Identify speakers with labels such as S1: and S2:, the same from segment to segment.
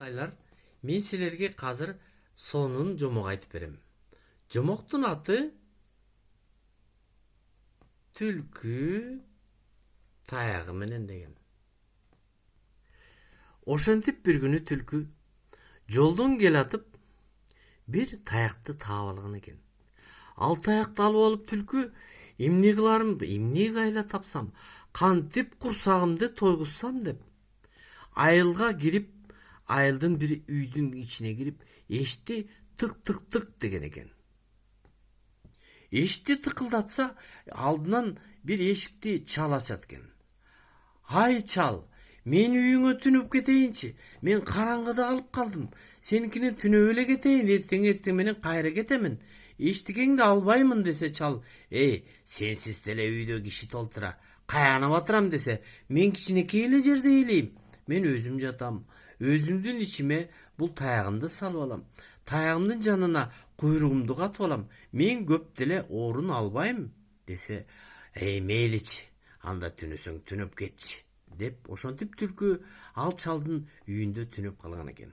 S1: агайлар, мен силерге қазір сонун жомок айтып берем. Жомоктун аты түлкү таягы менен деген. Ошентип bir күнү түлкү жолдон келатып bir таякты таап алган экен. Ал таякты алып алып түлкү эмне кыларым, эмне кайла тапсам, кантип курсагымды тойгузсам деп айылга кирип, айылдын bir үйдүн ичине кирип, эшикти тык деген экен. Эшикти тыкылдатса, алдынан bir эшикти чал ачат экен. Ай чал, мен үйүңө түнөп кетейинчи. Мен караңгыда калып калдым. Сеникинен түнөп эле кетейин, эртең менен кайра кетемин. Эчтикеңди албаймын десе чал, сенсиз деле үйдө киши толтура. Каяна батырам десе, мен кичинекей эле жерде эйлейм. Мен өзүм жатам. Өзүмдүн ичиме бул таягымды салып алам. Таягымдын жанына куйругумду катып алам. Мен көп деле орун албайм десе, мейличи, анда түнөсөң түнөп кетчи деп ошентип түлкү ал чалдын үйүндө түнөп калган экен.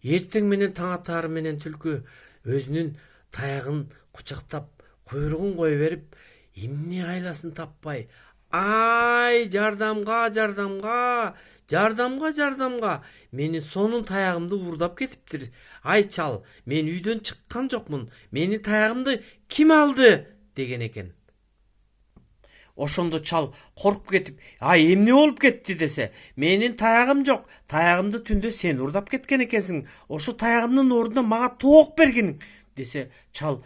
S1: Эртең менен таң атары менен түлкү өзүнүн таягын кучактап, куйругун кое берип, эмне айласын таппай, ай жардамга, мени сонун таягымды уурдап кетиптир. Ай чал, мен үйдөн чыккан жокмун, менин таягымды ким алды деген экен. Ошондо чал коркуп кетип, эмне болуп кетти десе, менин таягым жок, таягымды түндө сен уурдап кеткен экенсиң. Ошо таягымдын ордуна мага тоок бергин десе, чал,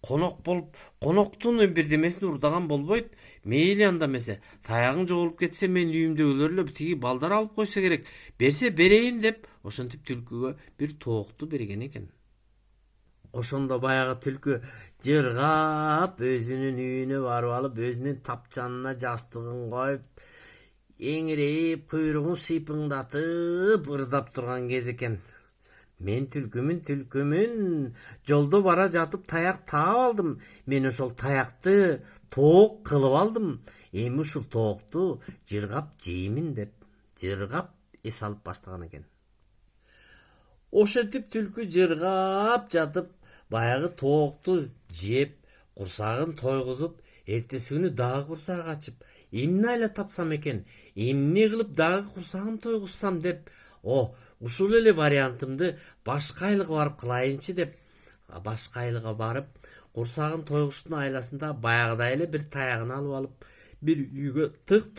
S1: конок болуп, коноктун бирдемесин уурдаган болбойт. Мейли анда эмесе, таягың жоголуп кетсе, мен үйүмдөгүлөр эле тиги балдар алып койсо керек. Берсе берейин деп, ошентип түлкүгө bir тоокту берген экен. Ошондо баягы түлкү жыргап өзүнүн үйүнө барып алып, өзүнүн тапчанына жастыгын коюп, эңирейип, куйругун шыйпыңдатып, ырдап турган кез экен. Мен түлкүмүн, жолдо бара жатып таяк таап алдым. Мен ошол таякты тоок кылып алдым. Эми ушул тоокту жыргап жеймин деп, жыргап эс алып баштаган экен. Ошентип түлкү жыргап жатып, баягы тоокту жеп, курсагын тойгузуп, эртеси күнү дагы курсагы ачып, эмне айла тапсам экен, эмне кылып дагы курсагым тойгузсам деп, ушул эле вариантымды башка айылга барып кылайынчы деп, башка айылга барып, курсагын тойгуштун айласында баягыдай эле bir таягын алып алып, bir үйгө тык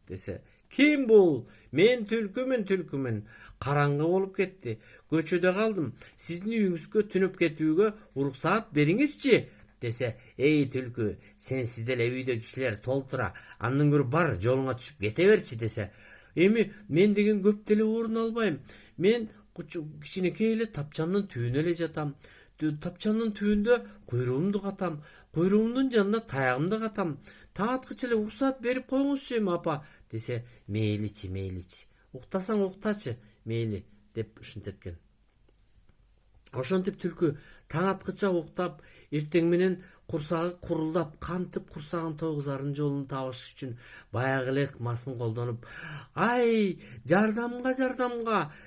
S1: десе, ким бул? Мен түлкүмүн. Караңгы болуп кетти. Көчөдө калдым. Сиздин үйүңүзгө түнөп кетүүгө уруксаат бериңизчи десе, түлкү, сенсиз деле үйдө кишилер толтура. Андан көрүп бар жолуңа түшүп кете берчи десе, эми мен деген көп деле орун албайм. Мен кичинекей эле тапчандын түбүнө эле жатам. Тапчандын түбүндө куйругумду катам. Куйругумдун жанына таягымды катам. Таң аткыча эле уруксаат берип коюңузчу эми апа десе, мейличи. Уктасаң уктачы, мейли деп ушинтеткен. Ошентип түлкү таң аткыча уктап, эртең менен курсагы курулдап, кантип курсагын тойгузарын жолун табыш үчүн баягы эле ыкмасын колдонуп,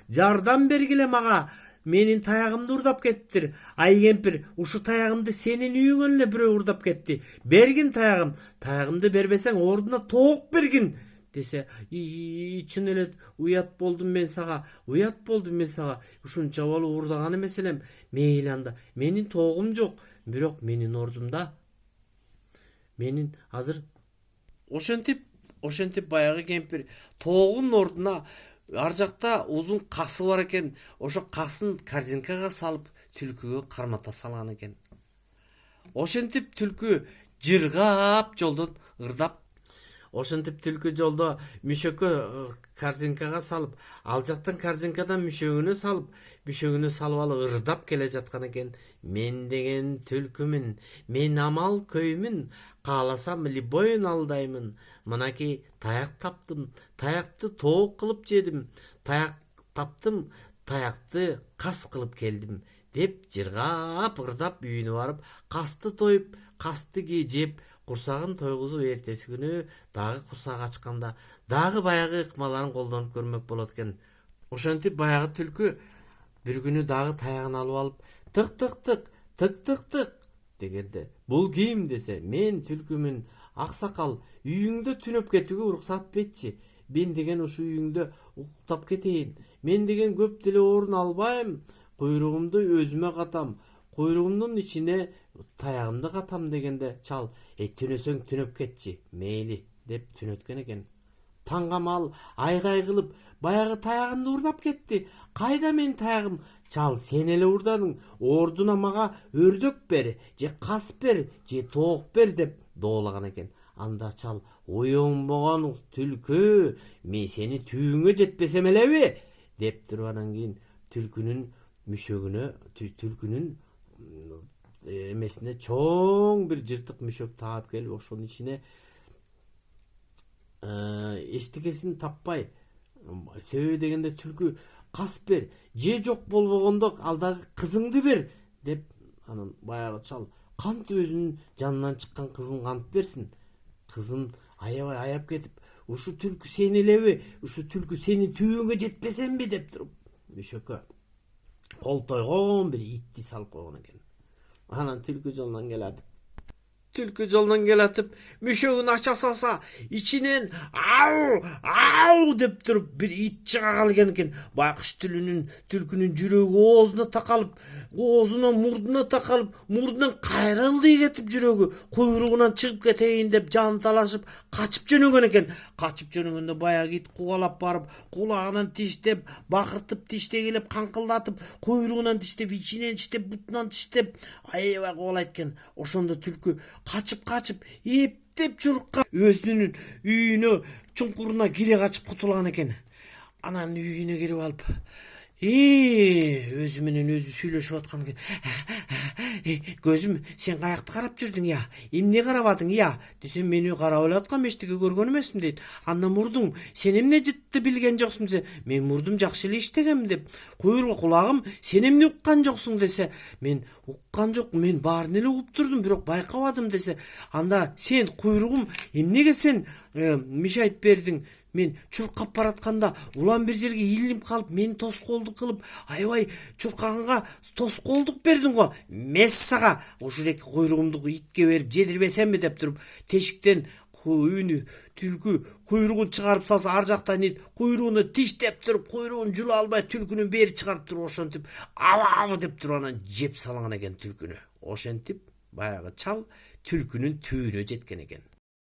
S1: жардам бергиле мага. Менин таягымды уурдап кетиптир. Кемпир, ушу таягымды сенин үйүңөн эле бирөө уурдап кетти. Бергин таягымды бербесең ордуна тоок бергин десе, чын эле уят болдум мен сага. Ушунча болуп уурдаган эмес элем. Мейли анда, менин тоогум жок, бирок менин ордумда. Менин азыр ошентип баягы кемпир тоогунун ордуна ар жакта узун касы бар экен. Ошо касын корзинкага салып, түлкүгө кармата салган экен. Ошентип түлкү жыргап жолдон ырдап, ошентип түлкү жолдо мүшөккө корзинкага салып, ал жактан корзинкадан мүшөгүнө салып алып ырдап келе жаткан экен. Мен деген түлкүмүн, мен амал көймүн, кааласам любойун алдаймын. Мынакей таяк таптым, таякты тоок кылып жедим. Таяк таптым, таякты кас кылып келдим деп жыргап ырдап үйүнө барып, касты тоюп, касты жеп, курсагын тойгузуп, эртеси күнү дагы курсак ачканда дагы баягы ыкмаларын колдонуп көрмөк болот экен. Ошентип баягы түлкү бир күнү дагы таягын алып алып тык тык тык тык тык тык дегенде бул ким десе, мен түлкүмүн, аксакал, үйүңдө түнөп кетүүгө уруксат берчи. Мен деген ушу үйүңдө уктап кетейин. Мен деген көп деле орун албайм. Куйругумду өзүмө катам. Куйругумдун ичине таягымды катам дегенде чал, түнөсөң түнөп кетчи, мейли деп түнөткөн экен. Таңгамал айгай кылып баягы таягымды уурдап кетти. Кайда менин таягым? Чал, сен эле уурдадың. Ордуна мага өрдөк бер, же кас бер, же тоок бер деп доолаган экен. Анда чал, оңбогон түлкү, мен сени түйүңө жетпесем элеби деп туруп анан кийин түлкүнүн мүшөгүнө, түлкүнүн эмесине чоң бир жыртык мүшөк таап келип, ошонун ичине эчтекесин таппай, себеби дегенде түлкү кас бер, же жок болбогондо алдагы кызыңды бер деп анан баягы чал кантип өзүнүн жанынан чыккан кызын кантип берсин? Кызын аябай аяп кетип, ушу түлкү сен элеби? Ушу түлкү сенин түйүңө жетпесемби деп туруп мүшөккө колтойгон бир итти салып койгон экен. Анан түлкү жолдон келатып, мүшөгүн ача салса, ичинен ау деп туруп бир ит чыга калган экен. Байкуш түлкүнүн жүрөгү оозуна такалып, оозунан мурдуна такалып, мурдунан кайрылды кетип жүрөгү, куйругунан чыгып кетейин деп жан талашып качып жөнөгөн экен. Качып жөнөгөндө баягы ит кугалап барып, кулагынан тиштеп, бакыртып, тиштегилеп, канкылдатып, куйругунан тиштеп, ичинен тиштеп, бутунан тиштеп, аябай кугалайт экен. Ошондо түлкү качып эптеп чурукка өзүнүн үйүнө чуңкуруна кире качып кутулган экен. Анан үйүнө кирип алып, өзү менен өзү сүйлөшүп аткан экен. Көзүм, сен каякты карап жүрдүң я? Эмне карабадың я? Десем, мен үй карап эле аткам, эчтеке көргөн эмесмин дейт. Анда мурдуң, сен эмне жытты билген жоксуң десе, мен мурдум жакшы эле иштегем деп. Кулагым, сен эмне уккан жоксуң десе, мен уккан жок, мен баарын эле угуп турдум, бирок байкабадым десе, анда сен куйругум, эмнеге сен мишайт бердиң? Мен чуркап баратканда улам бир жерге илинип калып, мени тоскоолдук кылып, аябай чуркаганга тоскоолдук бердиң го. Мес сага ушул эки куйругумду итке берип жедирбесемби деп туруп, тешиктен үйүнү түлкү куйругун чыгарып салса, ар жактан ит куйругуна тиштеп туруп, куйругун жула албай түлкүнүн бери чыгарып туруп, ошентип абабы деп туруп анан жеп салган экен түлкүнү. Ошентип баягы чал түлкүнүн түбүнө жеткен экен.